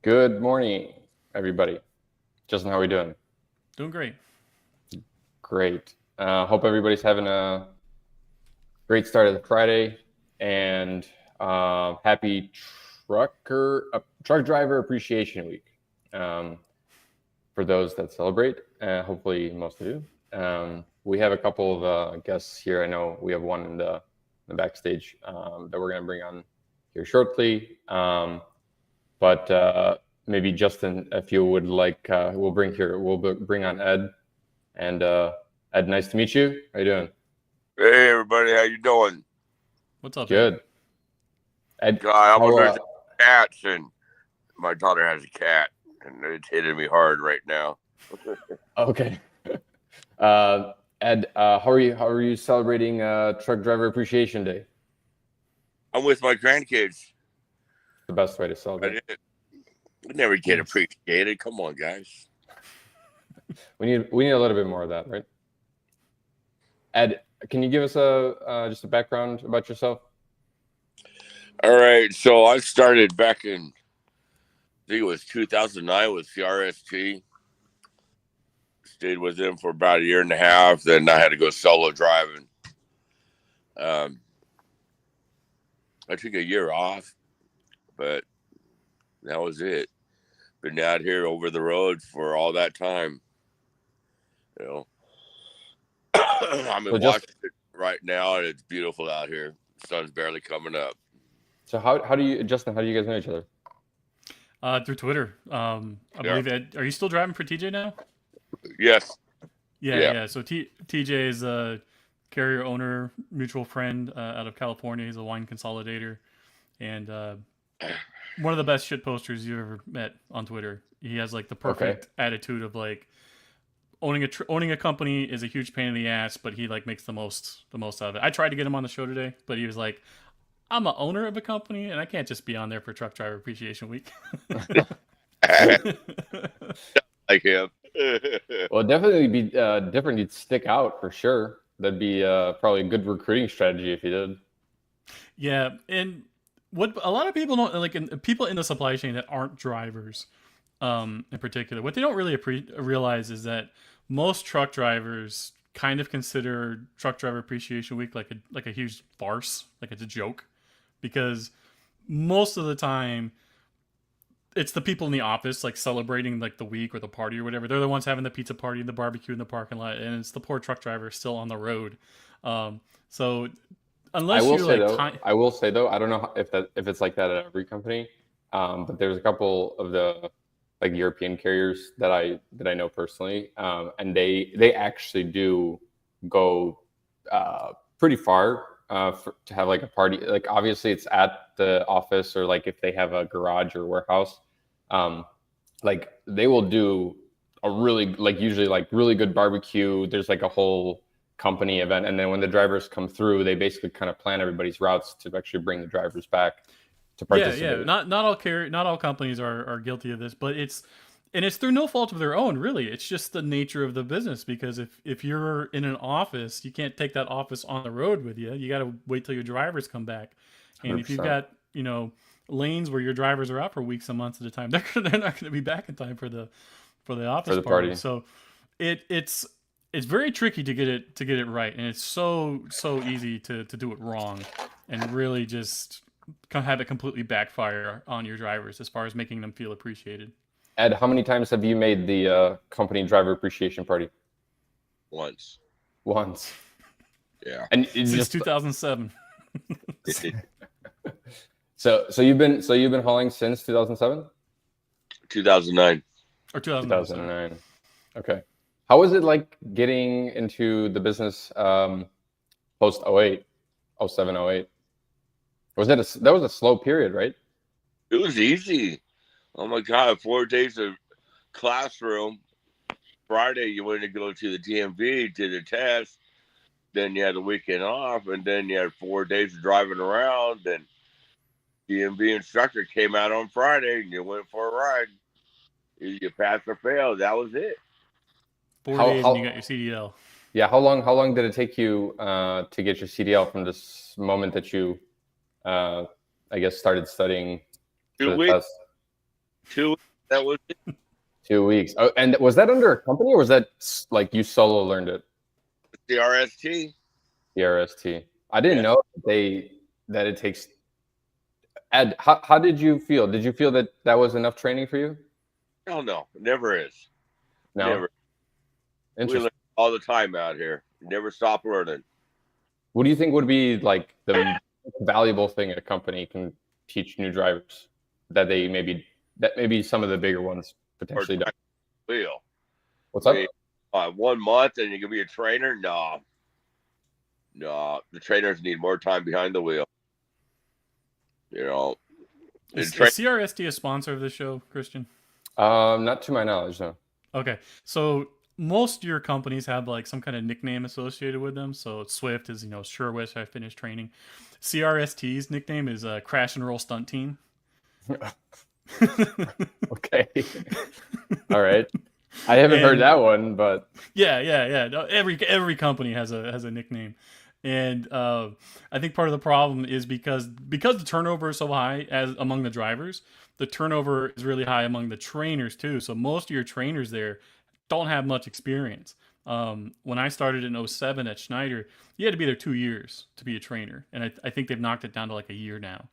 Good morning, everybody. Justin, how are we doing? Doing great. Great. Hope everybody's having a great start of the Friday, and happy truck driver appreciation week for those that celebrate. Hopefully, most of you. We have a couple of guests here. I know we have one in the backstage that we're going to bring on here shortly. But maybe Justin, if you would like, we'll bring on Ed. And Ed, nice to meet you. How you doing? Hey everybody, how you doing? What's up, Good. Ed, God, I'm there's cats, and my daughter has a cat, and it's hitting me hard right now. Okay. Ed, how are you? How are you celebrating Truck Driver Appreciation Day? I'm with my grandkids. The best way to celebrate. We never get appreciated. Come on, guys. We need a little bit more of that, right? Ed, can you give us just a background about yourself? All right, so I started back in, I think it was 2009 with CRST. Stayed with them for about a year and a half. Then I had to go solo driving. I took a year off, but that was it. Been out here over the road for all that time. You know, I'm in Washington right now, and it's beautiful out here. The sun's barely coming up. So how do you, Justin? How do you guys know each other? Through Twitter. I believe. Ed, are you still driving for TJ now? Yes. Yeah. So TJ is a carrier owner, mutual friend out of California. He's a wine consolidator, and one of the best shit posters you've ever met on Twitter. He has like the perfect attitude of like owning a company is a huge pain in the ass, but he like makes the most out of it. I tried to get him on the show today, but he was like, I'm an owner of a company, and I can't just be on there for Truck Driver Appreciation Week. Like him. Well, definitely be different. You'd stick out for sure. That'd be probably a good recruiting strategy if you did. Yeah, and what a lot of people don't like, people in the supply chain that aren't drivers, in particular, what they don't really realize is that most truck drivers kind of consider Truck Driver Appreciation Week like a huge farce, like it's a joke, because most of the time it's the people in the office like celebrating like the week or the party or whatever. They're the ones having the pizza party and the barbecue in the parking lot, and it's the poor truck driver still on the road. So unless I will say though, I don't know if it's like that at every company, but there's a couple of the like European carriers that I know personally, and they actually do go pretty far to have like a party. Like obviously it's at the office, or like if they have a garage or warehouse, like they will do a really usually really good barbecue. There's like a whole company event, and then when the drivers come through, they basically kind of plan everybody's routes to actually bring the drivers back to participate. Yeah. Not all companies are guilty of this, but it's through no fault of their own, really. It's just the nature of the business, because if you're in an office, you can't take that office on the road with you. You got to wait till your drivers come back. And 100%. If you've got, lanes where your drivers are out for weeks and months at a time, they're not going to be back in time for the office party. So it's very tricky to get it right, and it's so easy to do it wrong, and really just have it completely backfire on your drivers as far as making them feel appreciated. Ed, how many times have you made the company driver appreciation party? Once. Yeah. And since 2007. So you've been hauling since 2007? 2009. Or 2009. Okay. How was it like getting into the business post 08, 07, 08? That was a slow period, right? It was easy. Oh my God, 4 days of classroom. Friday you went to go to the DMV, did a test, then you had the weekend off, and then you had 4 days of driving around, and DMV instructor came out on Friday and you went for a ride. You passed or failed. That was it. 4 days and you got your CDL. Yeah, how long did it take you to get your CDL from this moment that you I guess started studying 2 weeks. 2 that was it. 2 weeks. Oh, and was that under a company or was that like you solo learned it? The RST. The RST. I didn't Yeah. know that it takes. Ed, how did you feel? Did you feel that that was enough training for you? Hell no, it never is. No. Never. We Interesting. learn all the time out here. Never stop learning. What do you think would be like the valuable thing a company can teach new drivers that maybe some of the bigger ones Or potentially don't? wheel. What's I up? mean, 1 month and you can be a trainer? No. No. The trainers need more time behind the wheel. You know. Is CRST a sponsor of this show, Christian? Not to my knowledge, no. Okay, so most of your companies have like some kind of nickname associated with them. So Swift is, sure wish I finished training. CRST's nickname is Crash and Roll Stunt Team. Okay. All right. I haven't heard that one, but yeah. No, every company has a nickname, and I think part of the problem is because the turnover is so high as among the drivers, the turnover is really high among the trainers too. So most of your trainers there don't have much experience. When I started in 07 at Schneider, you had to be there 2 years to be a trainer, and I think they've knocked it down to like a year now.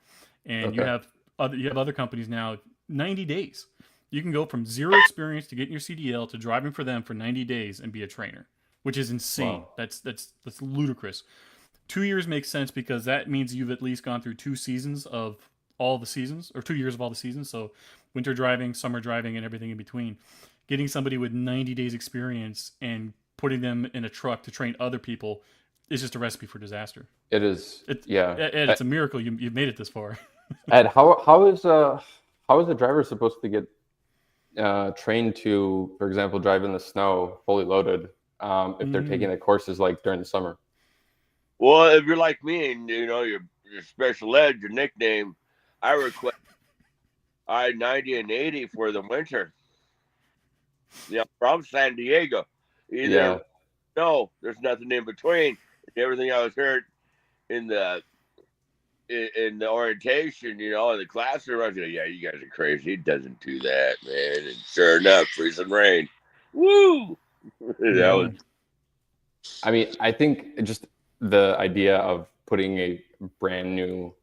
And you have other companies now 90 days. You can go from zero experience to getting your CDL to driving for them for 90 days and be a trainer, which is insane. Wow. That's ludicrous. 2 years makes sense because that means you've at least gone through 2 seasons of all the seasons, or 2 years of all the seasons. So winter driving, summer driving, and everything in between. Getting somebody with 90 days experience and putting them in a truck to train other people is just a recipe for disaster. it is. Ed, it's a miracle you've made it this far. Ed, how is a driver supposed to get trained to, for example, drive in the snow fully loaded if they're taking the courses like during the summer? Well, if you're like me and your special ed, your nickname, I request I-90 and 80 for the winter. Yeah, from San Diego. Either no, there's nothing in between. Everything I was heard in the orientation, in the classroom, I was like, yeah, you guys are crazy. He doesn't do that, man. And sure enough, freezing rain. Woo! I mean, I think just the idea of putting a brand new,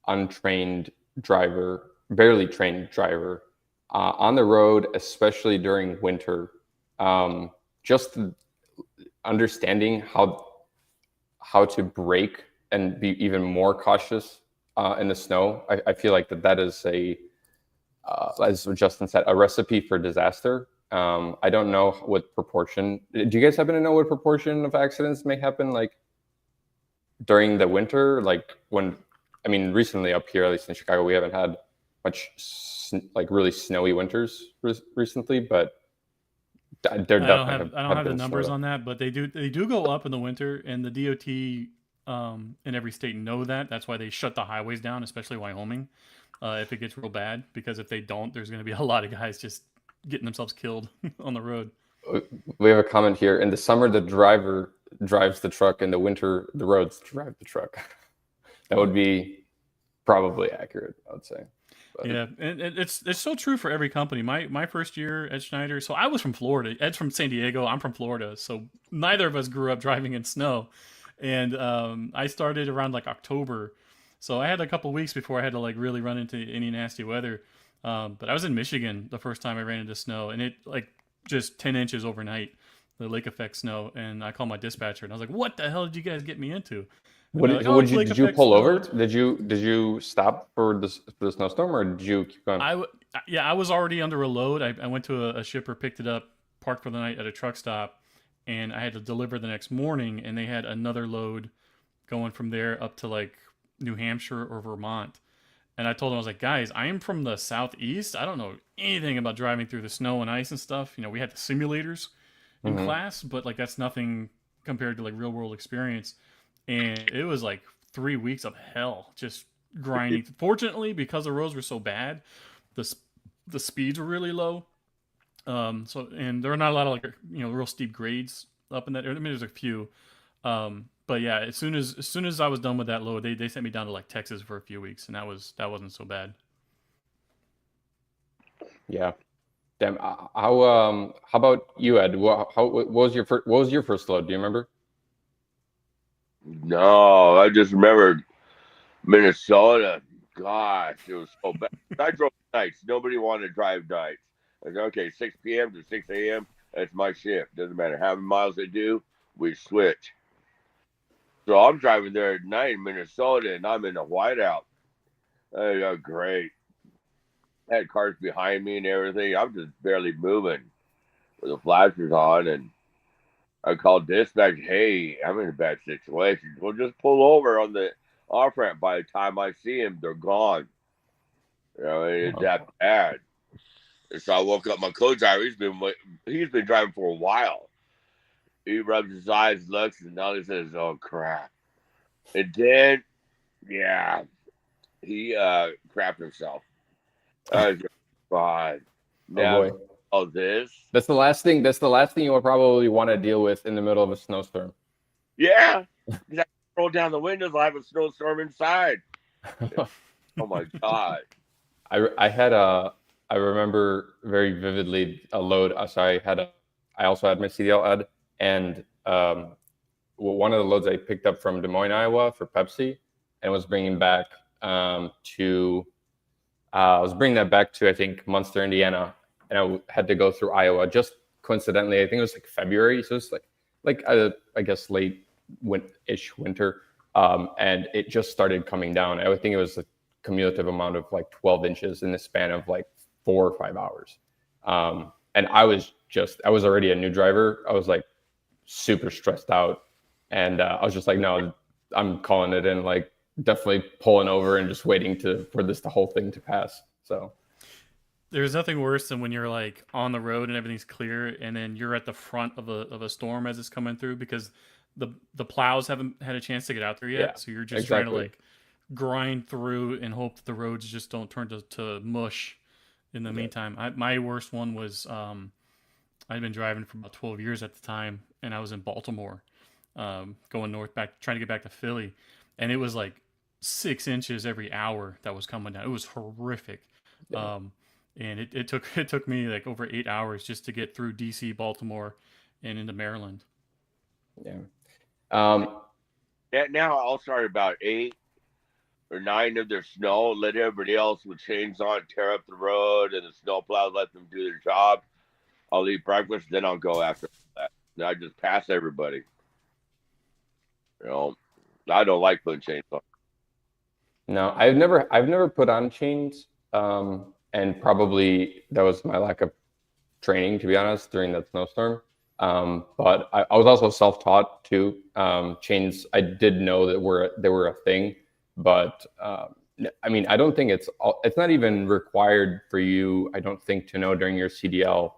untrained driver, barely trained driver, on the road, especially during winter, just understanding how to brake and be even more cautious in the snow. I feel like that is as Justin said, a recipe for disaster. I don't know what proportion. Do you guys happen to know what proportion of accidents may happen like during the winter? Like recently up here, at least in Chicago, we haven't had much like really snowy winters recently, but I don't have the numbers on that, but they do go up in the winter, and the DOT in every state know that. That's why they shut the highways down, especially Wyoming, if it gets real bad. Because if they don't, there's going to be a lot of guys just getting themselves killed on the road. We have a comment here. In the summer, the driver drives the truck. In the winter, the roads drive the truck. That would be probably accurate, I would say. But yeah, and it's so true for every company. My first year at Schneider, so I was from Florida. Ed's from San Diego. I'm from Florida. So neither of us grew up driving in snow. And I started around like October. So I had a couple weeks before I had to like really run into any nasty weather. But I was in Michigan the first time I ran into snow, and it like just 10 inches overnight, the lake effect snow. And I called my dispatcher and I was like, what the hell did you guys get me into? Did you pull over? Did you stop for the snowstorm, or did you keep going? I was already under a load. I went to a shipper, picked it up, parked for the night at a truck stop, and I had to deliver the next morning. And they had another load going from there up to like New Hampshire or Vermont. And I told them, I was like, guys, I am from the southeast. I don't know anything about driving through the snow and ice and stuff. We had the simulators in class, but like that's nothing compared to like real world experience. And it was like 3 weeks of hell, just grinding. Fortunately, because the roads were so bad, the speeds were really low. And there are not a lot of like real steep grades up in that area. I mean, there's a few. But yeah, as soon as I was done with that load, they sent me down to like Texas for a few weeks, and that wasn't so bad. Yeah. Damn. How about you, Ed? What was your first load? Do you remember? No, I just remember Minnesota. Gosh, it was so bad. I drove nights. Nobody wanted to drive nights. I said, okay, 6 p.m. to 6 a.m. That's my shift. Doesn't matter how many miles they do, we switch. So I'm driving there at night in Minnesota, and I'm in a whiteout. I go, great. I had cars behind me and everything. I'm just barely moving with the flashers on, and I called dispatch. Hey, I'm in a bad situation. Well, just pull over on the off ramp. By the time I see him, they're gone. You know, it's that bad. And so I woke up my co-driver. He's been driving for a while. He rubs his eyes, looks, and all he says, "Oh crap!" And then, yeah, he crapped himself. I was like, God, Oh now boy. all this. That's the last thing. That's the last thing you will probably want to deal with in the middle of a snowstorm. Yeah, I roll down the windows. I have a snowstorm inside. Oh my God. I remember very vividly a load. So I also had my CDL Ed, and one of the loads I picked up from Des Moines, Iowa for Pepsi, and was bringing back to. I was bringing that back to, I think, Munster, Indiana, and I had to go through Iowa. Just coincidentally, I think it was like February, so it's I guess late-ish winter, and it just started coming down. I think it was a cumulative amount of like 12 inches in the span of like 4 or 5 hours, and I was already a new driver. I was like super stressed out, and I was just like, no, I'm calling it in, like definitely pulling over and just waiting for the whole thing to pass. So There's nothing worse than when you're like on the road and everything's clear, and then you're at the front of a storm as it's coming through because the plows haven't had a chance to get out there yet. Yeah, So you're just trying to like grind through and hope that the roads just don't turn to mush in the meantime. My worst one was I'd been driving for about 12 years at the time, and I was in Baltimore, going north back, trying to get back to Philly, and it was like 6 inches every hour that was coming down. It was horrific. Yeah. And it took me like over 8 hours just to get through DC, Baltimore, and into Maryland. Yeah. Now I'll start about 8 or 9 of their snow, let everybody else with chains on tear up the road, and the snow plows let them do their job. I'll eat breakfast, then I'll go after that. And I just pass everybody. You know, I don't like putting chains on. No, I've never put on chains, and probably that was my lack of training, to be honest, during that snowstorm. But I was also self-taught too. Chains, I did know that they were a thing, but I mean, I don't think it's not even required for you, I don't think, to know during your CDL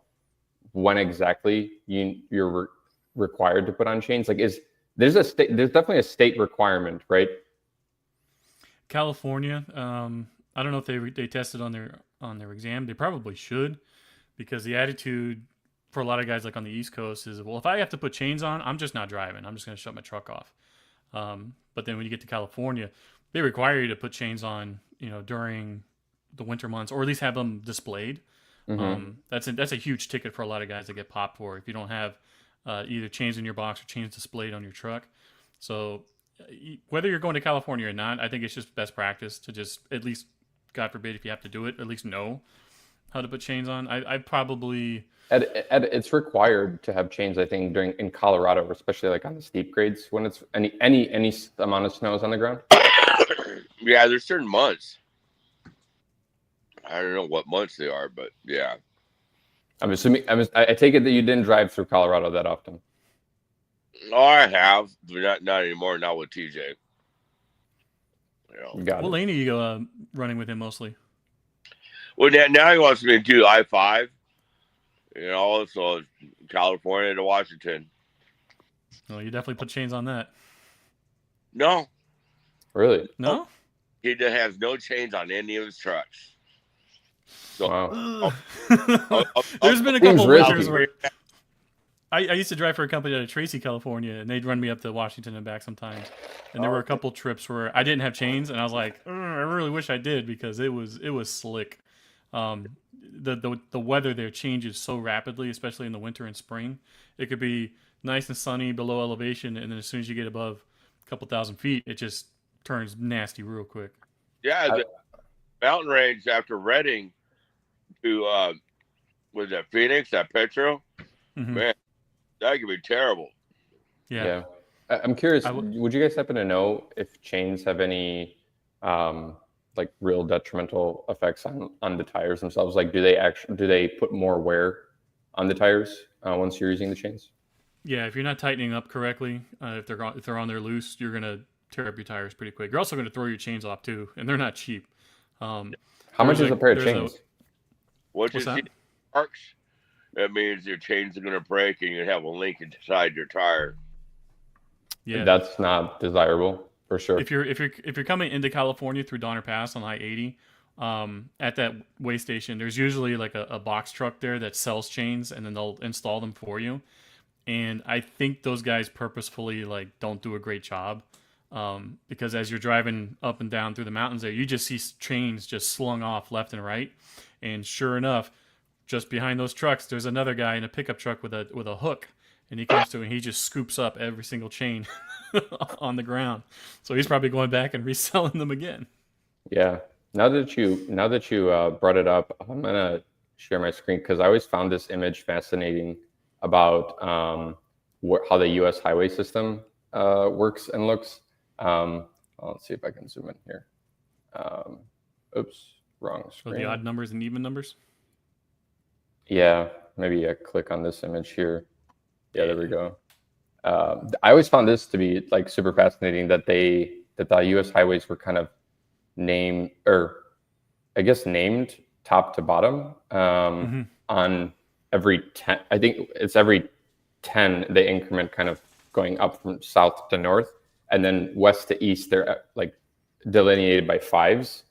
when exactly you're required to put on chains. Like, there's definitely a state requirement, right? California, I don't know if they tested on their exam. They probably should, because the attitude for a lot of guys like on the East Coast is, well, if I have to put chains on, I'm just not driving. I'm just going to shut my truck off. But then when you get to California, they require you to put chains on, during the winter months, or at least have them displayed. Mm-hmm. That's a huge ticket for a lot of guys that get popped for if you don't have either chains in your box or chains displayed on your truck. So whether you're going to California or not, I think it's just best practice to just, at least, God forbid, if you have to do it, at least know how to put chains on. I probably... It's required to have chains, I think, in Colorado, especially like on the steep grades when it's any amount of snow is on the ground. Yeah, there's certain months. I don't know what months they are, but yeah. I'm assuming. I take it that you didn't drive through Colorado that often. Oh, I have, but not anymore. Not with TJ. What lane are you running with him mostly? Well, now he wants me to do I-5. So California to Washington. Well, you definitely put chains on that. No. Really? No? He has no chains on any of his trucks. So, wow. There's been a couple winters where I used to drive for a company out of Tracy, California, and they'd run me up to Washington and back sometimes. And there were a couple trips where I didn't have chains, and I was like, I really wish I did, because it was slick. the weather there changes so rapidly, especially in the winter and spring. It could be nice and sunny below elevation, and then as soon as you get above a couple thousand feet, it just turns nasty real quick. Yeah, the mountain range after Redding to was that Phoenix, that Petro? Mm-hmm. Man, that could be terrible. Yeah. I'm curious, would you guys happen to know if chains have any like real detrimental effects on the tires themselves? Like, do they put more wear on the tires once you're using the chains? Yeah, if you're not tightening up correctly, if they're on there loose, you're gonna tear up your tires pretty quick. You're also gonna throw your chains off too, and they're not cheap. How much is a pair of chains? What's that? Arcs. That means your chains are gonna break, and you have a link inside your tire. Yeah, that's not desirable for sure. If you're coming into California through Donner Pass on I-80, at that way station, there's usually like a box truck there that sells chains, and then they'll install them for you. And I think those guys purposefully like don't do a great job, because as you're driving up and down through the mountains there, you just see chains just slung off left and right. And sure enough, just behind those trucks, there's another guy in a pickup truck with a hook. And he comes to and he just scoops up every single chain on the ground. So he's probably going back and reselling them again. Yeah. Now that you brought it up, I'm gonna share my screen because I always found this image fascinating about how the U.S. highway system works and looks. Let's see if I can zoom in here. Oops, wrong screen. So the odd numbers and even numbers. Yeah, maybe I click on this image here. Yeah, there we go. I always found this to be like super fascinating that the U.S. highways were kind of named top to bottom on every 10. I think it's every 10 the increment kind of going up from south to north, and then west to east they're like delineated by fives,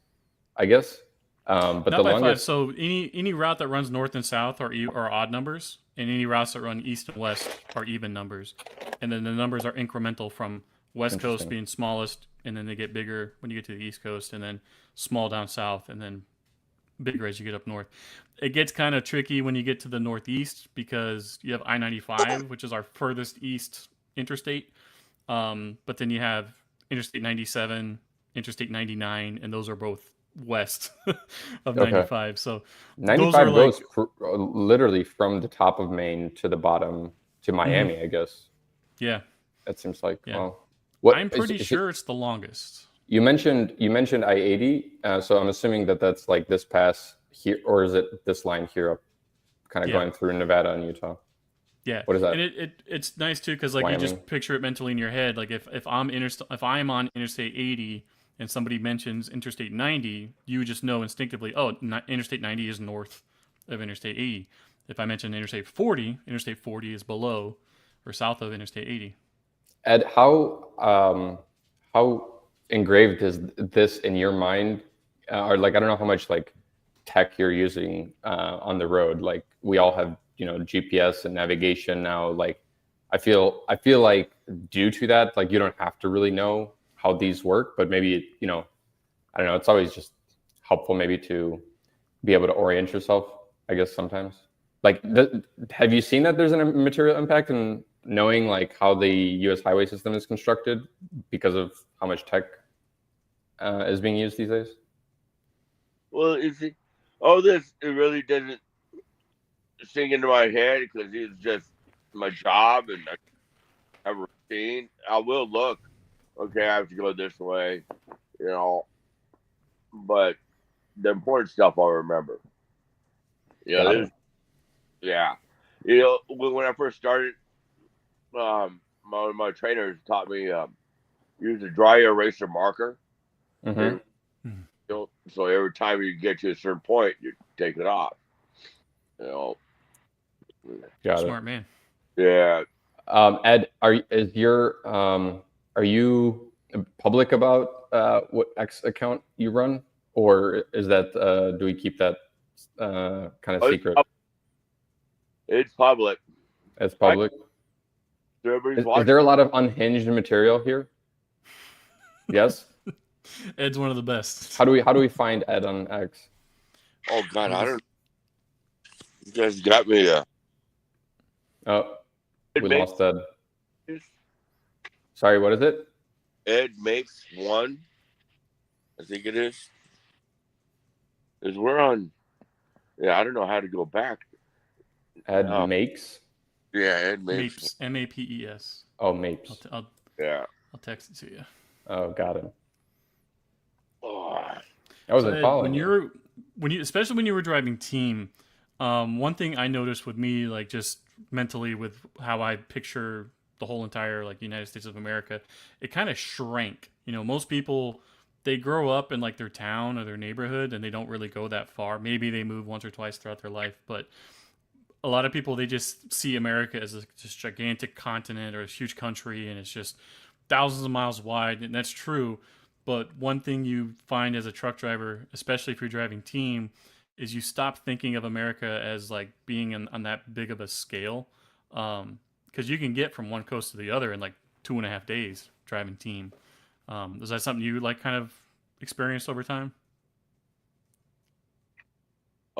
I guess. But not the by longest. Five. So any route that runs north and south are odd numbers, and any routes that run east and west are even numbers. And then the numbers are incremental from west coast being smallest, and then they get bigger when you get to the east coast, and then small down south, and then bigger as you get up north. It gets kind of tricky when you get to the northeast because you have I-95, which is our furthest east interstate. But then you have Interstate 97, Interstate 99, and those are both west of 95. So 95 goes literally from the top of Maine to the bottom to Miami, I guess. Yeah. That seems like, well, I'm pretty sure it's the longest. You mentioned I-80, so I'm assuming that's like this pass here, or is it this line here up, kind of going through Nevada and Utah? Yeah. What is that? And it's nice too because like Wyoming? You just picture it mentally in your head. Like if I'm on Interstate 80 and somebody mentions Interstate 90, you just know instinctively, oh, Interstate 90 is north of Interstate 80. If I mention Interstate 40 is below or south of Interstate 80. Ed, how engraved is this in your mind? Or like, I don't know how much like tech you're using on the road. Like we all have, GPS and navigation now. Like I feel like due to that, like you don't have to really know how these work, but maybe, I don't know, it's always just helpful maybe to be able to orient yourself, I guess sometimes. Like, have you seen that there's a material impact in knowing like how the U.S. highway system is constructed because of how much tech is being used these days? Well, it really doesn't sink into my head because it's just my job and I have a routine. I will look, okay, I have to go this way, but the important stuff I'll remember. Yeah. When I first started, my trainers taught me use a dry eraser marker. Mm-hmm. So every time you get to a certain point, you take it off. Smart man. Yeah. Ed, are you public about what X account you run, or is that do we keep that kind of secret? It's public. It's public. Is there a lot of unhinged material here? Yes. Ed's one of the best. How do we find Ed on X? Oh God, I don't. You guys got me. Oh, Ed we makes, lost Ed. Sorry, what is it? Ed makes one. I think it is. Because we're on. Yeah, I don't know how to go back. Ed makes. Yeah, Ed makes. Mapes, M-A-P-E-S. Oh, Mapes. Yeah. I'll text it to you. Oh, got it. Oh, I wasn't So Ed, following you. especially when you were driving team, one thing I noticed with me, like just mentally with how I picture the whole entire like United States of America, it kind of shrank. You know, most people they grow up in like their town or their neighborhood and they don't really go that far. Maybe they move once or twice throughout their life, but a lot of people they just see America as this gigantic continent or a huge country, and it's just thousands of miles wide, and that's true. But one thing you find as a truck driver, especially if you're driving team, is you stop thinking of America as like being on that big of a scale, because you can get from one coast to the other in like 2.5 days driving team. Is that something you like kind of experienced over time?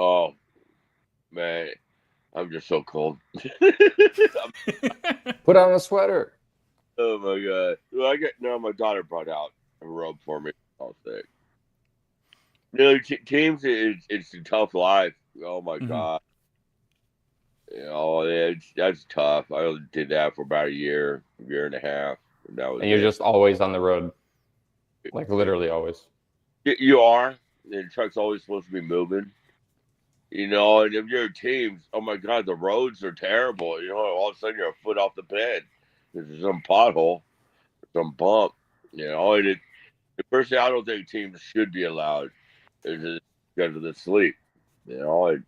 oh man, I'm just so cold. Put on a sweater. Oh my god! Well, my daughter brought out a robe for me. All thick. Teams, it's a tough life. Oh my god! You know, that's tough. I did that for about a year and a half, and that was. And you're just always on the road, like literally always. You are. The truck's always supposed to be moving. You know, and if you're teams, oh my god, the roads are terrible. You know, all of a sudden you're a foot off the bed. There's some pothole, some bump. You know, and personally, I don't think teams should be allowed because of the sleep. You know,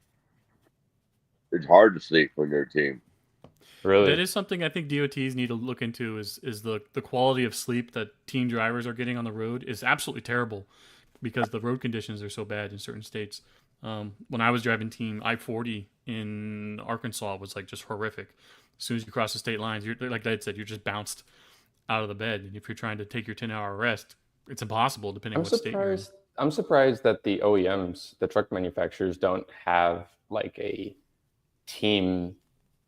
it's hard to sleep when you're a team. Really? That is something I think DOTs need to look into is the quality of sleep that team drivers are getting on the road is absolutely terrible because the road conditions are so bad in certain states. When I was driving team, I-40 in Arkansas was like just horrific. As soon as you cross the state lines, you're like Ed said, you're just bounced out of the bed. And if you're trying to take your 10-hour rest, it's impossible depending on what state you're in. I'm surprised that the OEMs, the truck manufacturers, don't have like a team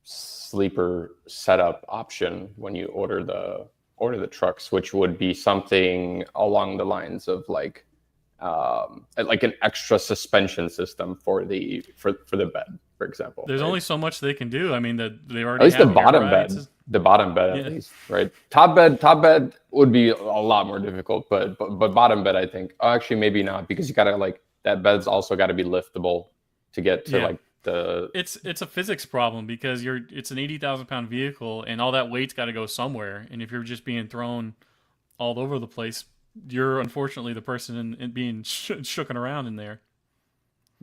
sleeper setup option when you order the trucks, which would be something along the lines of like an extra suspension system for the bed, for example. There's right? only so much they can do. I mean, they already at least have the bottom air bed. rides. The bottom bed, Yeah. at least, right? Top bed would be a lot more difficult, but bottom bed, I think. Oh, actually, maybe not because you gotta like that bed's also got to be liftable to get to like the. It's a physics problem because it's an 80,000 pound vehicle and all that weight's got to go somewhere. And if you're just being thrown all over the place, you're unfortunately the person in being shooken around in there.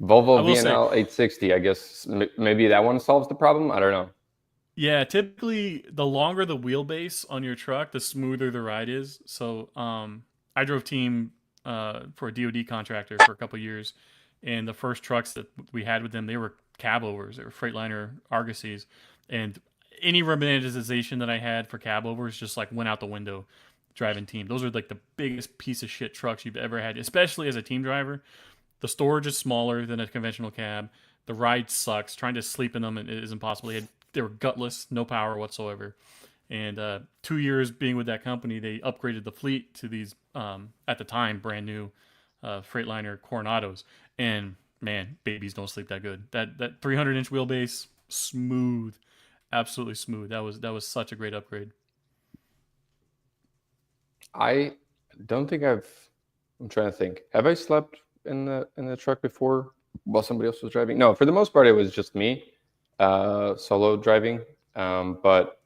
Volvo VNL 860, I guess maybe that one solves the problem. I don't know. Yeah, typically the longer the wheelbase on your truck, the smoother the ride is. So I drove team for a DoD contractor for a couple of years, and the first trucks that we had with them, they were cab overs, they were Freightliner Argosies, and any romanticization that I had for cab overs just like went out the window driving team. Those are like the biggest piece of shit trucks you've ever had, especially as a team driver. The storage is smaller than a conventional cab. The ride sucks. Trying to sleep in them is impossible. They were gutless, no power whatsoever. And 2 years being with that company, they upgraded the fleet to these, at the time, brand new Freightliner Coronados. And man, babies don't sleep that good. That 300-inch wheelbase, smooth, absolutely smooth. That was such a great upgrade. I don't think I'm trying to think. Have I slept in the truck before while somebody else was driving? No, for the most part, it was just me, solo driving. But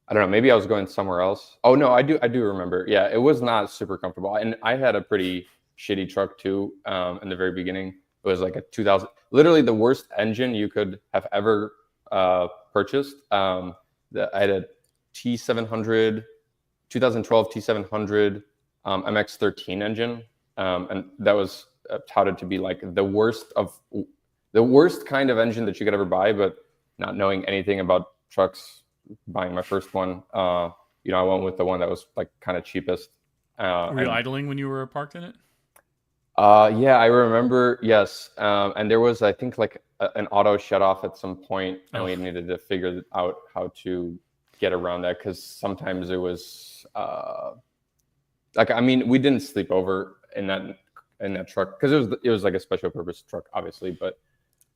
I don't know. Maybe I was going somewhere else. Oh no, I do remember. Yeah, it was not super comfortable, and I had a pretty shitty truck too. In the very beginning, it was like a 2000, literally the worst engine you could have ever purchased. I had a T700, 2012 T700 MX-13 engine, and that was touted to be like the worst kind of engine that you could ever buy. But not knowing anything about trucks, buying my first one, I went with the one that was like kind of cheapest. Were you idling when you were parked in it? Yeah, I remember. Yes, and there was, I think, like an auto shut off at some point, and we needed to figure out how to get around that because sometimes it was like, I mean, we didn't sleep over in that truck because it was like a special purpose truck, obviously. But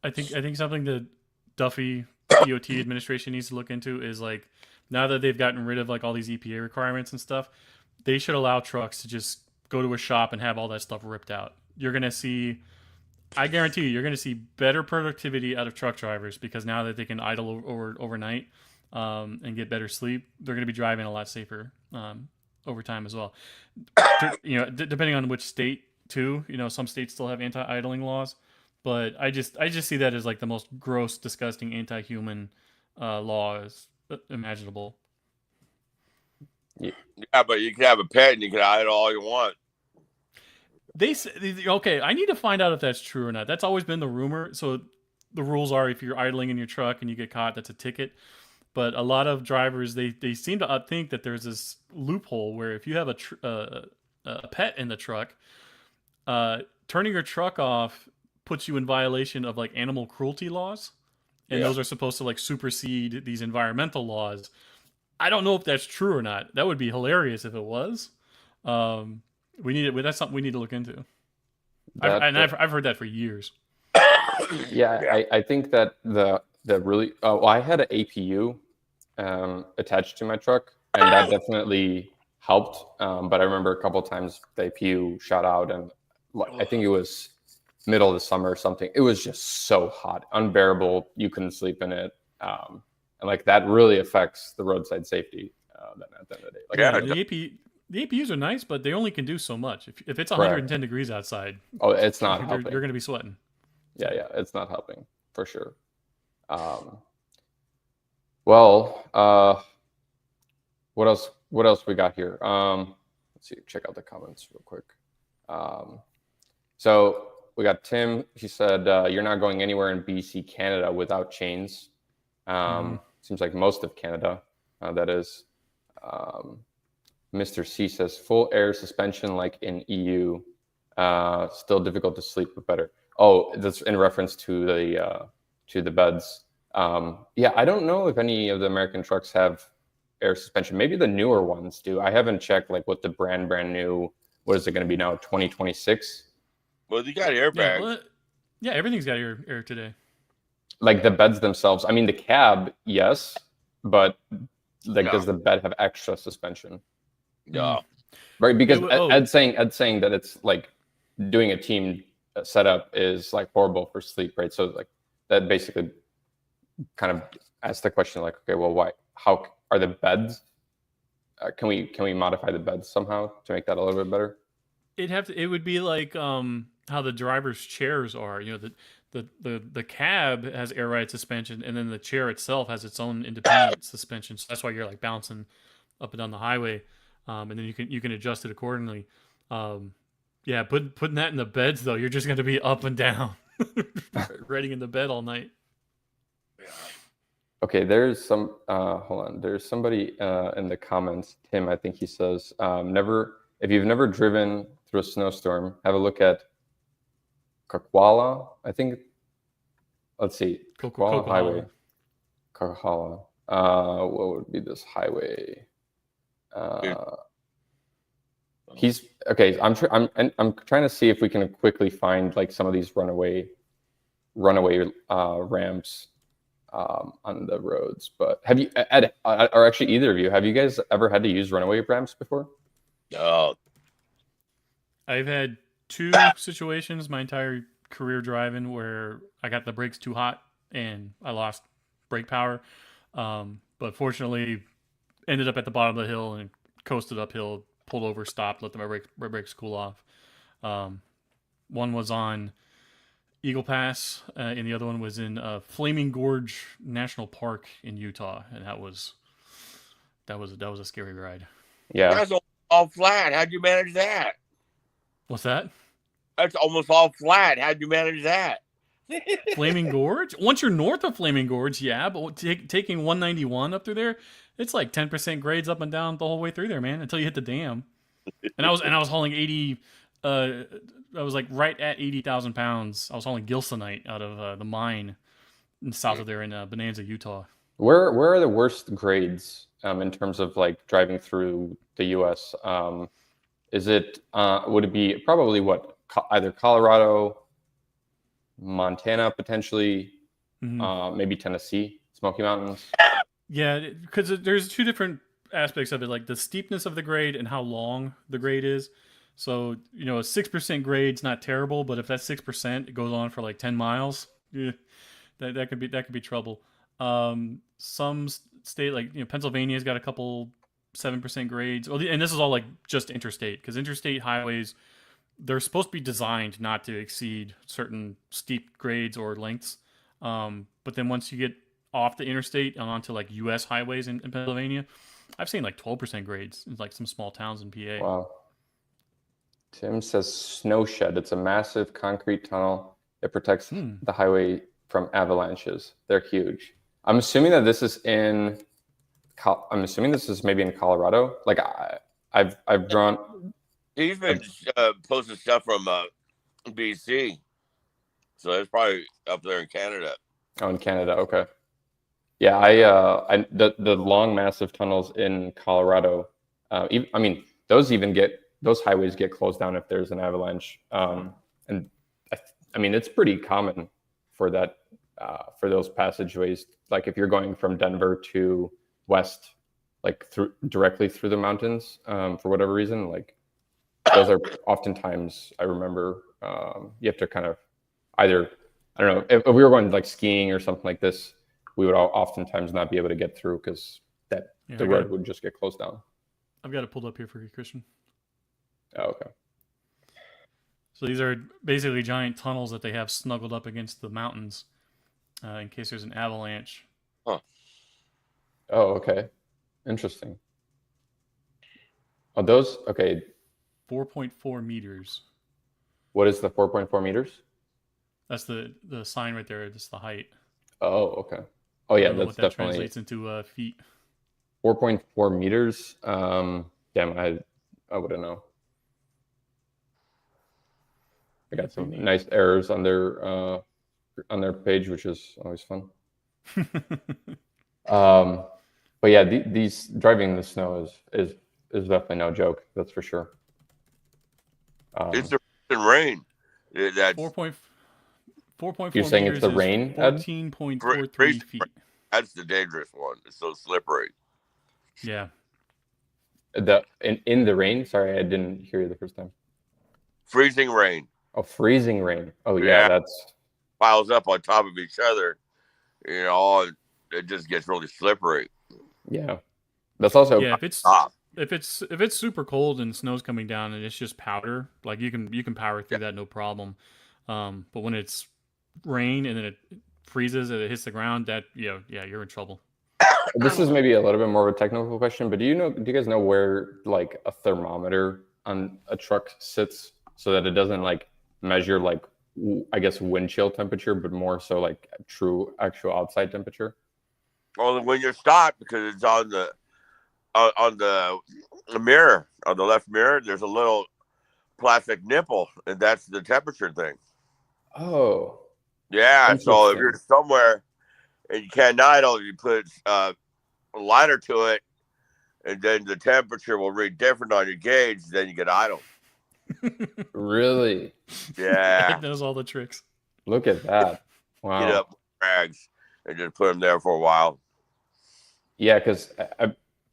I think something that Duffy DOT administration needs to look into is like, now that they've gotten rid of like all these EPA requirements and stuff, they should allow trucks to just go to a shop and have all that stuff ripped out. You're gonna see, I guarantee you're gonna see better productivity out of truck drivers because now that they can idle overnight and get better sleep, they're gonna be driving a lot safer over time as well. Depending on which state too. Some states still have anti-idling laws, but I just see that as like the most gross, disgusting, anti-human laws imaginable. Yeah, but you can have a pet and you can idle all you want. They say, okay, I need to find out if that's true or not. That's always been the rumor. So the rules are, if you're idling in your truck and you get caught, that's a ticket. But a lot of drivers, they seem to think that there's this loophole where if you have a pet in the truck, turning your truck off puts you in violation of like animal cruelty laws, and those are supposed to like supersede these environmental laws. I don't know if that's true or not. That would be hilarious if it was. That's something we need to look into. I've heard that for years. Yeah, I think that the really well, I had an APU attached to my truck, and that definitely helped. But I remember a couple of times the APU shot out, and I think it was middle of the summer or something. It was just so hot, unbearable. You couldn't sleep in it, and like that really affects the roadside safety. Then at the end of the day, like, the APUs are nice, but they only can do so much. If it's 110 degrees outside, it's not helping. You're going to be sweating. Yeah, it's not helping for sure. Well, what else we got here? Let's see, check out the comments real quick. So we got Tim. He said, you're not going anywhere in BC, Canada without chains. Seems like most of Canada, that is. Mr. C says, full air suspension like in EU. Still difficult to sleep, but better. Oh, that's in reference to the beds. Yeah, I don't know if any of the American trucks have air suspension. Maybe the newer ones do. I haven't checked like what the brand new. What is it going to be now? 2026. Well, you got airbags. Yeah, everything's got air today. Like the beds themselves. I mean, the cab, yes, but like, does the bed have extra suspension? Yeah. Right, because Ed's saying that it's like doing a team setup is like horrible for sleep, right? So like that basically kind of asks the question, like, okay, well, why? How are the beds? Can we modify the beds somehow to make that a little bit better? It would be like how the driver's chairs are. The cab has air ride suspension, and then the chair itself has its own independent suspension. So that's why you're like bouncing up and down the highway, and then you can adjust it accordingly. Yeah, putting that in the beds though, you're just going to be up and down, riding in the bed all night. Okay, there's some. Hold on. There's somebody in the comments. Tim, I think he says, if you've never driven through a snowstorm, have a look at Kakwala. I think. Let's see. Kakwala Highway. Kakwala. What would be this highway? He's okay. I'm trying to see if we can quickly find like some of these runaway ramps on the roads. But have you, Ed, or actually either of you, have you guys ever had to use runaway ramps before? No. I've had 2 situations my entire career driving where I got the brakes too hot and I lost brake power. But fortunately, ended up at the bottom of the hill and coasted uphill, pulled over, stopped, let my brakes cool off. One was on Eagle Pass, and the other one was in Flaming Gorge National Park in Utah, and that was a scary ride. Yeah, that's all flat. How'd you manage that? What's that? That's almost all flat. How'd you manage that? Flaming Gorge? Once you're north of Flaming Gorge, yeah, but taking 191 up through there, it's like 10% grades up and down the whole way through there, man, until you hit the dam. And I was hauling 80 I was like right at 80,000 pounds. I was hauling gilsonite out of the mine south of there in Bonanza, Utah. Where are the worst grades in terms of like driving through the U.S.? Is it would it be probably what either Colorado, Montana potentially, maybe Tennessee, Smoky Mountains? Yeah, because there's two different aspects of it, like the steepness of the grade and how long the grade is. So a 6% grade's not terrible, but if that 6% goes on for like 10 miles, yeah, that could be trouble. Some state like Pennsylvania's got a couple 7% grades. Well, and this is all like just interstate because interstate highways they're supposed to be designed not to exceed certain steep grades or lengths. But then once you get off the interstate and onto like U.S. highways in Pennsylvania, I've seen like 12% grades in like some small towns in PA. Wow. Tim says snowshed. It's a massive concrete tunnel. It protects the highway from avalanches. They're huge. I'm assuming that this is maybe in Colorado. Like I've drawn. He's been posting stuff from BC, so it's probably up there in Canada. Oh, in Canada. Okay. Yeah, the long massive tunnels in Colorado. I mean, those highways get closed down if there's an avalanche. And I mean, it's pretty common for that for those passageways. Like if you're going from Denver to west, like directly through the mountains, for whatever reason, like those are oftentimes I remember you have to kind of either I don't know if we were going like skiing or something like this. We would oftentimes not be able to get through because the road would just get closed down. I've got it pulled up here for you, Christian. Oh, okay. So these are basically giant tunnels that they have snuggled up against the mountains in case there's an avalanche. Huh. Oh, okay. Interesting. Oh, those, okay. 4.4 meters. What is the 4.4 meters? That's the sign right there. That's the height. Oh, okay. Oh, yeah, that's what that definitely translates into feet. 4.4 meters. Damn, I wouldn't know. I got some nice errors on their page, which is always fun. But yeah, these driving in the snow is definitely no joke. That's for sure. It's the rain. That's 4.4 You're saying meters it's the is rain, Ed? 14.43 feet. That's the dangerous one. It's so slippery. Yeah. In the rain? Sorry, I didn't hear you the first time. Freezing rain. Oh, freezing rain. Oh, yeah, that's piles up on top of each other. It just gets really slippery. Yeah, that's also if it's super cold and snow's coming down and it's just powder, like you can power through that no problem. But when it's rain and then it freezes and it hits the ground, you're in trouble. This is maybe a little bit more of a technical question, but do you guys know where like a thermometer on a truck sits so that it doesn't like measure like I guess wind chill temperature, but more so like true actual outside temperature? Well, when you're stopped, because it's on the mirror, on the left mirror, there's a little plastic nipple, and that's the temperature thing. Oh. Yeah, so if you're somewhere and you can't idle, you put a liner to it, and then the temperature will read different on your gauge, then you get idle. Really? Yeah. It knows all the tricks. Look at that. Wow. Get up rags and just put them there for a while. Yeah, because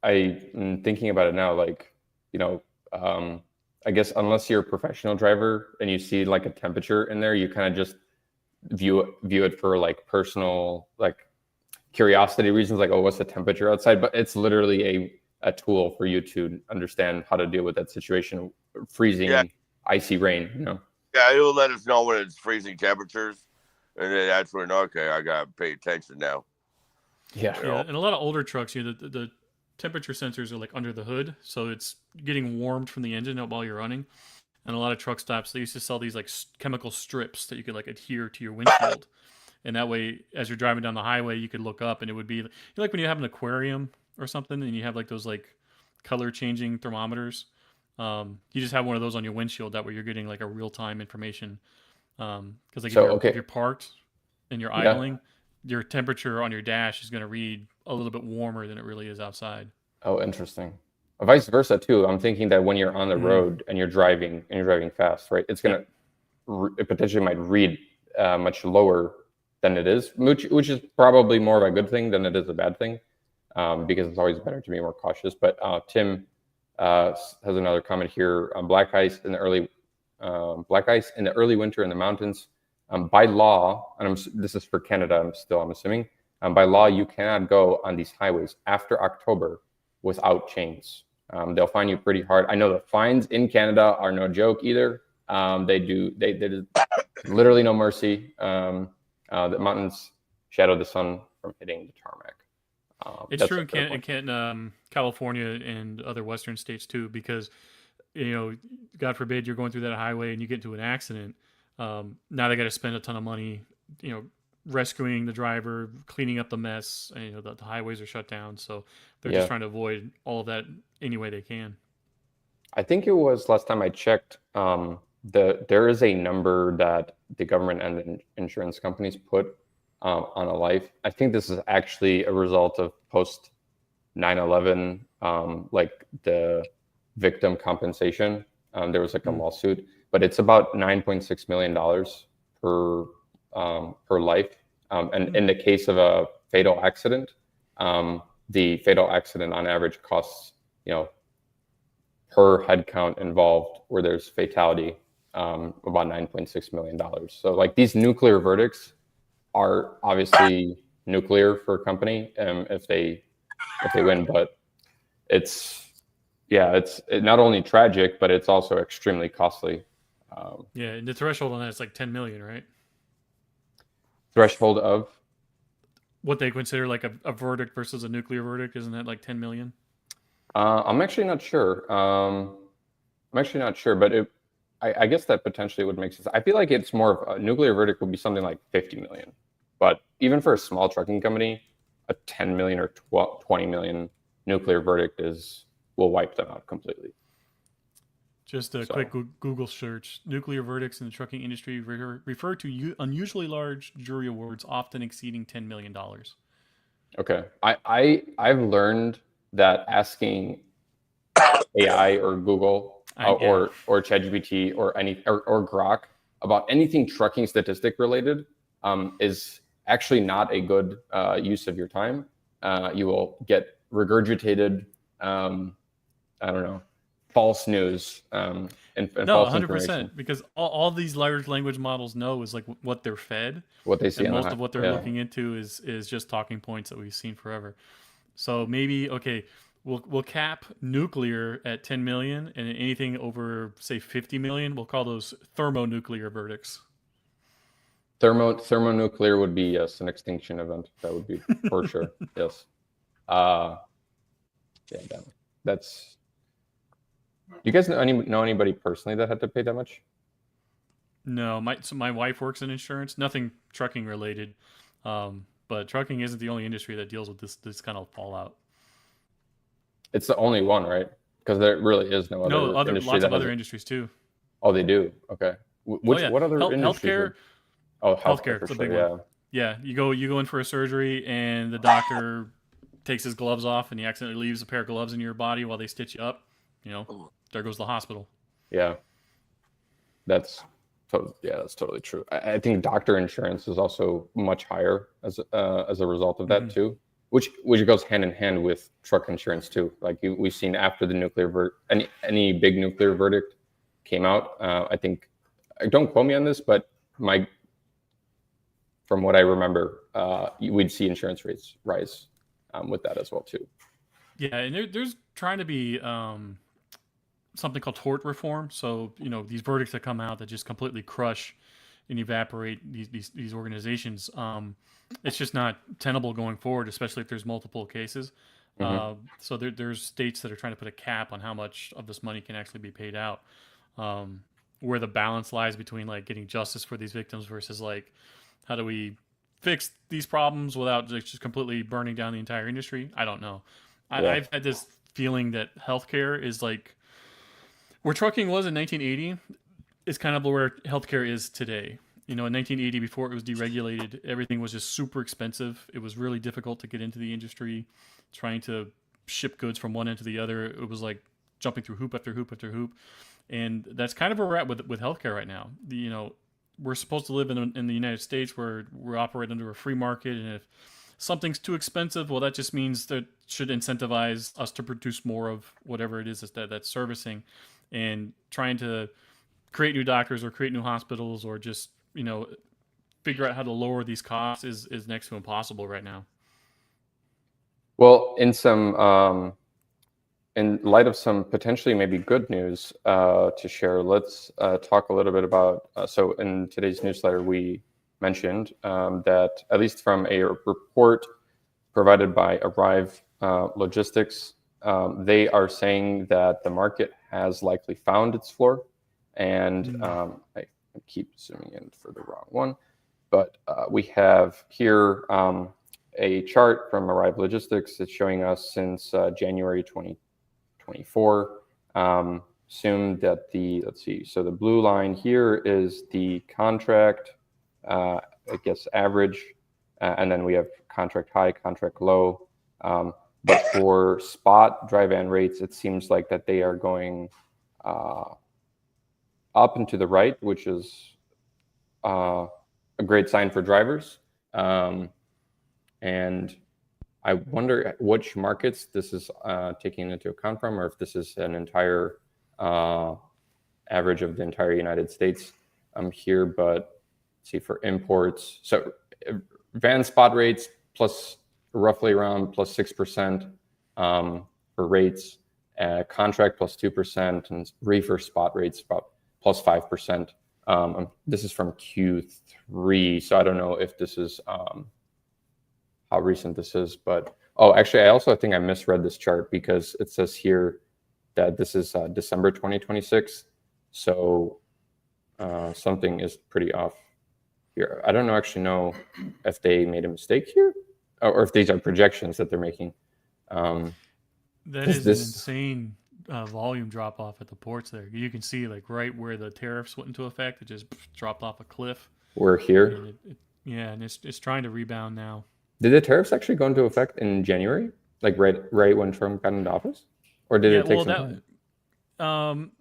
I'm thinking about it now, like, I guess unless you're a professional driver and you see like a temperature in there, you kind of just view it for like personal, like curiosity reasons, like, oh, what's the temperature outside? But it's literally a tool for you to understand how to deal with that situation, freezing, icy rain, Yeah, it'll let us know when it's freezing temperatures. And then that's when, okay, I got to pay attention now. Yeah. And a lot of older trucks, the temperature sensors are like under the hood. So it's getting warmed from the engine while you're running. And a lot of truck stops, they used to sell these like chemical strips that you could like adhere to your windshield. And that way, as you're driving down the highway, you could look up and it would be like when you have an aquarium or something and you have like those like color changing thermometers. You just have one of those on your windshield that way you're getting like a real time information. Because like So if okay, you're parked and you're yeah. idling, your temperature on your dash is going to read a little bit warmer than it really is outside. Oh, interesting. Vice versa too. I'm thinking that when you're on the Mm-hmm. road and you're driving fast, right? Yep. It potentially might read much lower than it is, which is probably more of a good thing than it is a bad thing, because it's always better to be more cautious. But Tim has another comment here: black ice in the early winter in the mountains. By law, and this is for Canada. I'm assuming. By law, you cannot go on these highways after October without chains. They'll fine you pretty hard. I know the fines in Canada are no joke either. There's literally no mercy. The mountains shadow the sun from hitting the tarmac. It's That's true a fair in point. California and other Western states too, because God forbid you're going through that highway and you get into an accident. Now they got to spend a ton of money, rescuing the driver, cleaning up the mess. And, the highways are shut down, so they're just Yeah, trying to avoid all of that any way they can. I think it was last time I checked. There is a number that the government and the insurance companies put on a life. I think this is actually a result of post 9/11, like the victim compensation. There was like a Mm. lawsuit, but it's about $9.6 million per life. And Mm. in the case of a fatal accident, the fatal accident on average costs, per head count involved where there's fatality, about $9.6 million. So like these nuclear verdicts are obviously nuclear for a company, if they win, but it's it's not only tragic, but it's also extremely costly. Yeah, and the threshold on that is like 10 million, right? Threshold of What they consider like a verdict versus a nuclear verdict, isn't that like 10 million? I'm actually not sure. I'm actually not sure, but I guess that potentially would make sense. I feel like it's more of a nuclear verdict would be something like 50 million. But even for a small trucking company, a 10 million or 20 million nuclear verdict will wipe them out completely. Just a quick So, Google search. Nuclear verdicts in the trucking industry refer to unusually large jury awards, often exceeding $10 million. okay. I've learned that asking AI or Google Yeah. or ChatGPT or Grok about anything trucking statistic related is actually not a good use of your time. You will get regurgitated, I don't know, false news and No, false information. 100%. Because all these large language models know is like what they're fed. What they see And on the most of what they're yeah. looking into is just talking points that we've seen forever. So maybe, okay, we'll cap nuclear at 10 million, and anything over, say, 50 million, we'll call those thermonuclear verdicts. Thermonuclear would be, yes, an extinction event. That would be for sure. Yes. Uh, yeah, that's. Do you guys know anybody personally that had to pay that much? No, my wife works in insurance, nothing trucking related. But trucking isn't the only industry that deals with this kind of fallout. It's the only one, right? Because there really is no No, other other industry lots that of has other it. industries too. Oh, they do. Okay. Oh yeah, What other industries healthcare, would? Oh, healthcare healthcare, for it's a sure. big one. Yeah. Yeah, you go in for a surgery, and the doctor takes his gloves off, and he accidentally leaves a pair of gloves in your body while they stitch you up. There goes the hospital. Yeah. That's that's totally true. I think doctor insurance is also much higher as a result of that Mm-hmm. too, which goes hand in hand with truck insurance too. Like we've seen after the any big nuclear verdict came out. I think, don't quote me on this, but from what I remember, we'd see insurance rates rise with that as well too. Yeah, and there's trying to be something called tort reform. So these verdicts that come out that just completely crush and evaporate these organizations. It's just not tenable going forward, especially if there's multiple cases. Mm-hmm. So there's states that are trying to put a cap on how much of this money can actually be paid out. Where the balance lies between like getting justice for these victims versus like how do we fix these problems without just completely burning down the entire industry. I don't know. Yeah. I've had this feeling that healthcare is like where trucking was in 1980 is kind of where healthcare is today. In 1980, before it was deregulated, everything was just super expensive. It was really difficult to get into the industry. Trying to ship goods from one end to the other, it was like jumping through hoop after hoop after hoop. And that's kind of where we're at with healthcare right now. We're supposed to live in the United States where we operate under a free market, and if something's too expensive, well, that just means that should incentivize us to produce more of whatever it is that's servicing, and trying to create new doctors or create new hospitals or just figure out how to lower these costs is next to impossible right now. Well, in light of some potentially maybe good news to share, let's talk a little bit about. So in today's newsletter, we mentioned that at least from a report provided by Arrive Logistics, they are saying that the market has likely found its floor. And I keep zooming in for the wrong one, but we have here a chart from Arrive Logistics. It's showing us since January 2024. Assume that let's see, so the blue line here is the contract, I guess average, and then we have contract high, contract low. But for spot dry van rates, it seems like that they are going up and to the right, which is a great sign for drivers. And I wonder which markets this is taking into account from, or if this is an entire average of the entire United States here. But let's see, for imports, so van spot rates plus roughly around plus 6% for rates, contract plus 2%, and reefer spot rates about plus 5%. This is from Q3, so I don't know if this is how recent this is, but actually, I also think I misread this chart because it says here that this is December 2026, so something is pretty off here. I don't actually know if they made a mistake here, or if these are projections that they're making. That is an insane volume drop off at the ports there. You can see like right where the tariffs went into effect, it just dropped off a cliff. We're here. And it's trying to rebound now. Did the tariffs actually go into effect in January, like right when Trump got into office, or did it take some time?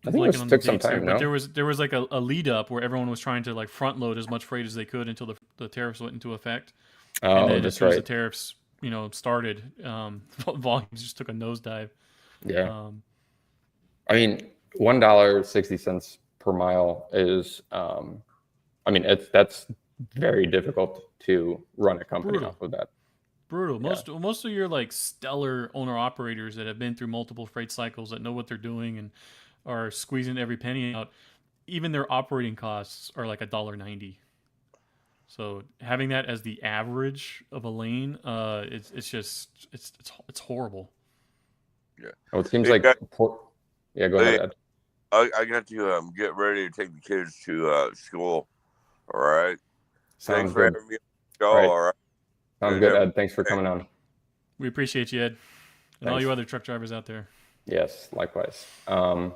I think it took some time. But there was like a lead up where everyone was trying to like front load as much freight as they could until the tariffs went into effect. And then as soon as the tariffs started, volumes just took a nosedive. Yeah. I mean, $1.60 per mile is, that's very difficult to run a company off of that. Brutal. Most of your like stellar owner operators that have been through multiple freight cycles, that know what they're doing and are squeezing every penny out, even their operating costs are like $1.90. So having that as the average of a lane, it's horrible. Yeah. Oh, it seems like go ahead, Ed. I got to get ready to take the kids to school. All right. Sounds Thanks for having me on the show. All right. Sounds good, Ed. Thanks for coming on. We appreciate you, Ed, and all you other truck drivers out there. Yes, likewise. In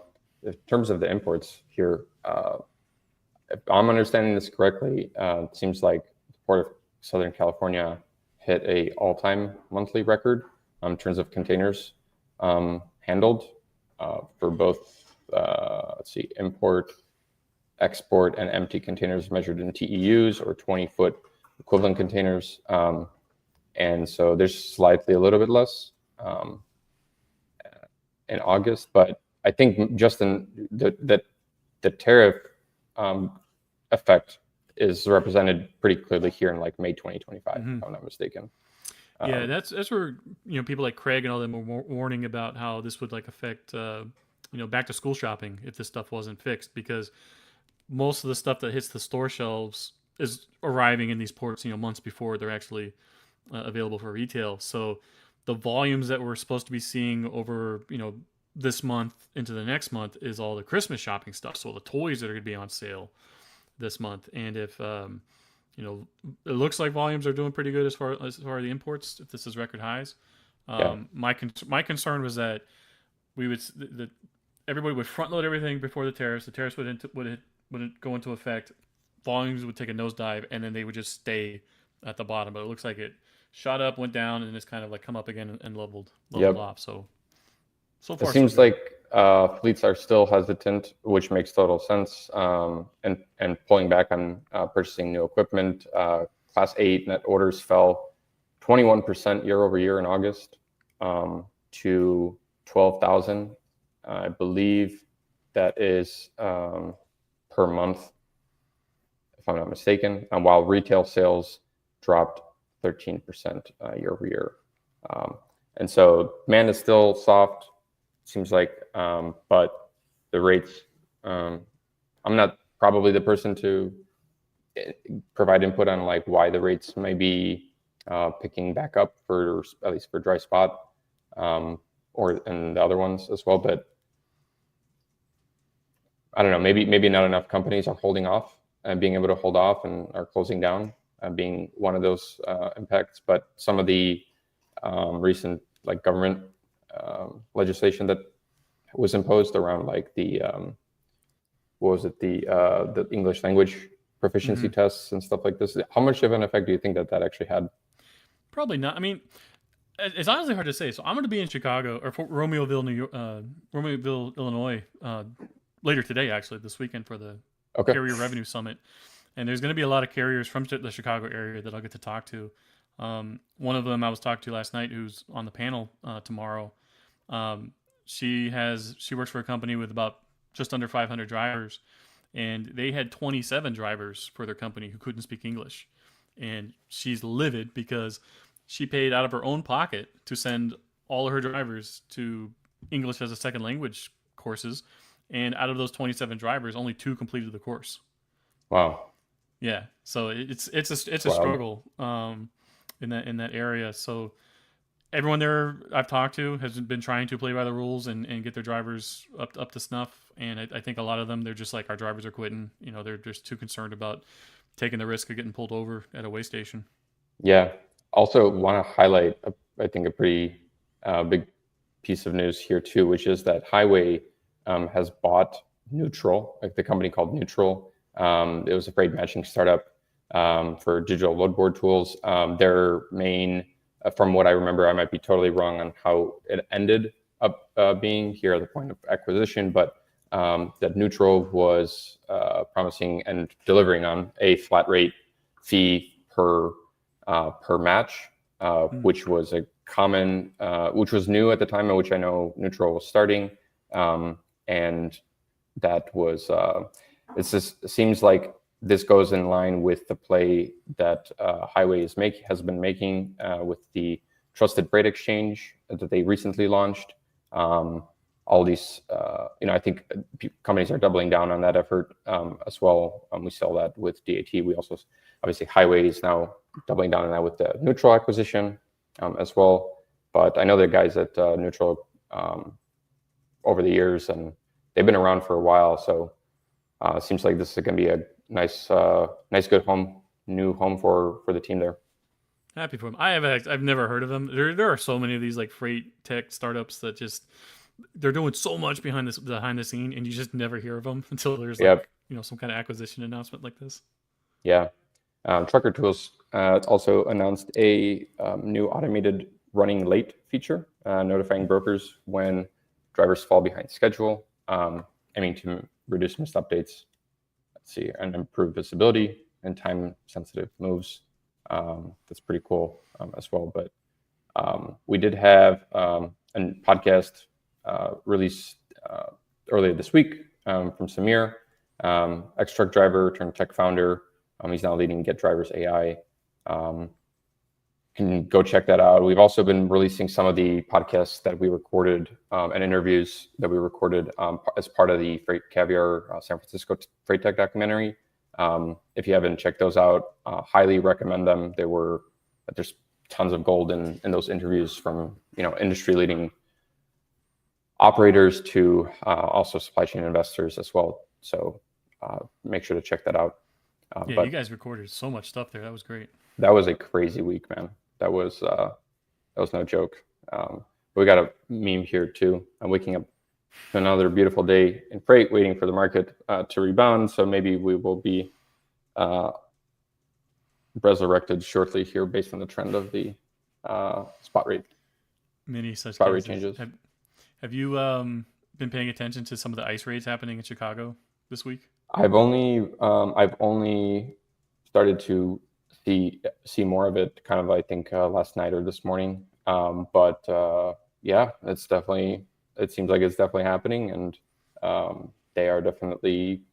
terms of the imports here, if I'm understanding this correctly, it seems like the Port of Southern California hit a all-time monthly record in terms of containers handled for both, import, export, and empty containers measured in TEUs or 20-foot equivalent containers. And so there's slightly a little bit less in August, but I think just in the tariff effect is represented pretty clearly here in like May 2025, if I'm not mistaken. Yeah, that's where people like Craig and all them were warning about how this would like affect back to school shopping if this stuff wasn't fixed, because most of the stuff that hits the store shelves is arriving in these ports months before they're actually available for retail. So the volumes that we're supposed to be seeing over this month into the next month is all the Christmas shopping stuff. So the toys that are going to be on sale this month, and if it looks like volumes are doing pretty good as far as the imports, if this is record highs. My concern was that we would everybody would front load everything before the tariffs. The tariffs would go into effect. Volumes would take a nosedive, and then they would just stay at the bottom. But it looks like it shot up, went down, and it's kind of like come up again and leveled Yep. off. So It far, seems so good. like fleets are still hesitant, which makes total sense, and pulling back on purchasing new equipment. Class 8 net orders fell 21% year over year in August to 12,000. I believe that is per month, if I'm not mistaken, while retail sales dropped 13% year over year. And so demand is still soft, seems like, but the rates, I'm not probably the person to provide input on like why the rates may be picking back up for at least for dry spot and the other ones as well. But I don't know, maybe not enough companies are holding off and being able to hold off and are closing down, being one of those impacts. But some of the recent like government legislation that was imposed around like the what was it, the English language proficiency tests and stuff like this. How much of an effect do you think that actually had? Probably not. I mean, it's honestly hard to say. So I'm going to be in Chicago or Romeoville, Romeoville, Illinois, later today, actually, this weekend for the Carrier Revenue Summit. And there's going to be a lot of carriers from the Chicago area that I'll get to talk to. One of them I was talking to last night, who's on the panel tomorrow. She works for a company with about just under 500 drivers, and they had 27 drivers for their company who couldn't speak English. And she's livid because she paid out of her own pocket to send all of her drivers to English as a second language courses. And out of those 27 drivers, only 2 completed the course. Wow. Yeah. So it's a struggle in that area. So everyone there I've talked to has been trying to play by the rules and get their drivers up to snuff. And I think a lot of them, they're just like, our drivers are quitting. You know, they're just too concerned about taking the risk of getting pulled over at a way station. Yeah. Also want to highlight, I think, a pretty big piece of news here too, which is that Highway has bought Neutral, like the company called Neutral. It was a freight matching startup for digital load board tools. Their main, from what I remember, I might be totally wrong on how it ended up being here at the point of acquisition, but that Neutral was promising and delivering on a flat rate fee per match, which was a common, which was new at the time, at which I know Neutral was starting, and that was it seems like this goes in line with the play that Highway has been making with the Trusted Freight Exchange that they recently launched. All these, I think companies are doubling down on that effort as well. We saw that with DAT. We also, obviously, Highway is now doubling down on that with the Neutral acquisition as well. But I know the guys at Neutral over the years, and they've been around for a while. So it seems like this is going to be a nice, good new home for the team there. Happy for them. I've never heard of them. There are so many of these like freight tech startups that just, they're doing so much behind the scene, and you just never hear of them until there's some kind of acquisition announcement like this. Yeah. Trucker Tools also announced a new automated running late feature, notifying brokers when drivers fall behind schedule, aiming to reduce missed updates, and improve visibility and time-sensitive moves. That's pretty cool as well. But we did have a podcast released earlier this week from Samir, ex-truck driver turned tech founder. He's now leading Get Drivers AI. Can go check that out. We've also been releasing some of the podcasts that we recorded and interviews that we recorded as part of the Freight Caviar San Francisco Freight Tech documentary. If you haven't checked those out, highly recommend them. There's tons of gold in those interviews from industry leading operators to also supply chain investors as well. So make sure to check that out. But you guys recorded so much stuff there. That was great. That was a crazy week, man. That was no joke. We got a meme here too. I'm waking up another beautiful day in freight, waiting for the market to rebound. So maybe we will be resurrected shortly here based on the trend of the spot rate. Many such Spot rate cases. changes. Have you been paying attention to some of the ice raids happening in Chicago this week? I've only started to see more of it kind of, I think, last night or this morning. But yeah, it seems like it's definitely happening, and they are definitely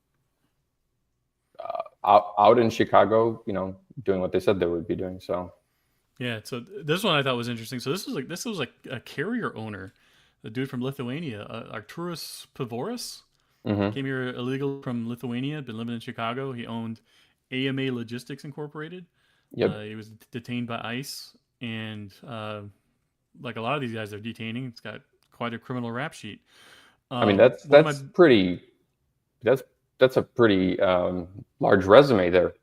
out in Chicago, doing what they said they would be doing. So yeah, so this one I thought was interesting. So this was like a carrier owner, a dude from Lithuania, Arturas Pivoras. mm-hmm. Came here illegal from Lithuania, been living in Chicago. He owned AMA Logistics Incorporated. Yep. He was detained by ICE, and like a lot of these guys they're detaining, it's got quite a criminal rap sheet. I mean, that's a pretty large resume there.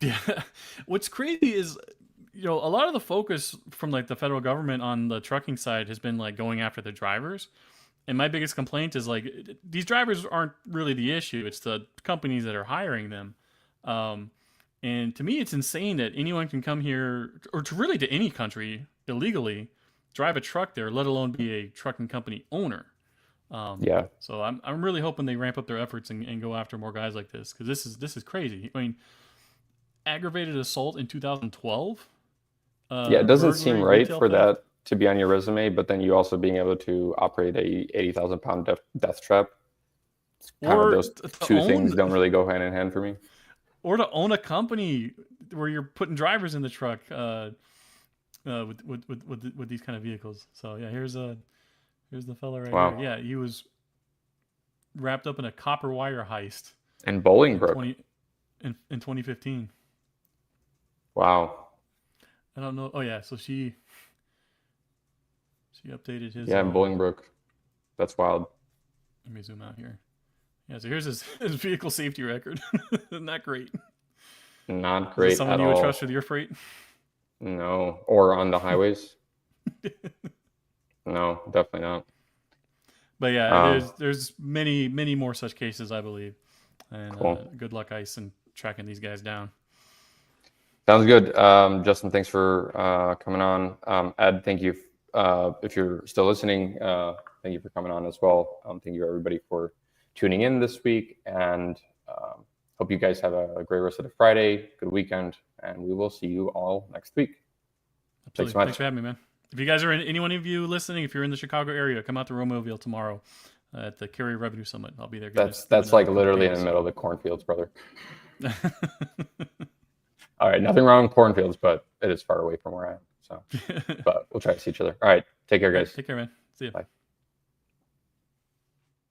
Yeah. What's crazy is, a lot of the focus from like the federal government on the trucking side has been like going after the drivers. And my biggest complaint is like these drivers aren't really the issue. It's the companies that are hiring them. And to me, it's insane that anyone can come here or to any country illegally drive a truck there, let alone be a trucking company owner. Yeah. So I'm really hoping they ramp up their efforts and go after more guys like this, because this is crazy. I mean, aggravated assault in 2012. Yeah, it doesn't seem right for theft. that to be on your resume, but then you also being able to operate a 80,000-pound death trap. It's kind of those two things don't really go hand in hand for me. Or to own a company where you're putting drivers in the truck with these kind of vehicles. So yeah, here's the fella right here. Yeah, he was wrapped up in a copper wire heist in Bolingbrook in 2015. Wow. I don't know. Oh yeah, so she updated his. Yeah, in Bolingbrook. That's wild. Let me zoom out here. Yeah, so here's his vehicle safety record. Not great. Not great. Is someone you would trust with your freight? No, or on the highways. No, definitely not. But yeah, there's many more such cases, I believe. And cool. Good luck, ICE, in tracking these guys down. Sounds good. Justin, thanks for coming on. Ed, thank you. If you're still listening, thank you for coming on as well. Thank you, everybody, for tuning in this week. And hope you guys have a great rest of the Friday, good weekend, and we will see you all next week. Absolutely. Thanks so much. Thanks for having me, man. If you guys are anyone of you listening, if you're in the Chicago area, come out to Romeoville tomorrow at the Carrier Revenue Summit. I'll be there. That's like literally in the middle of the cornfields, brother. All right, nothing wrong with cornfields, but it is far away from where I am. So, but we'll try to see each other. All right, take care, guys. Take care, man. See you. Bye.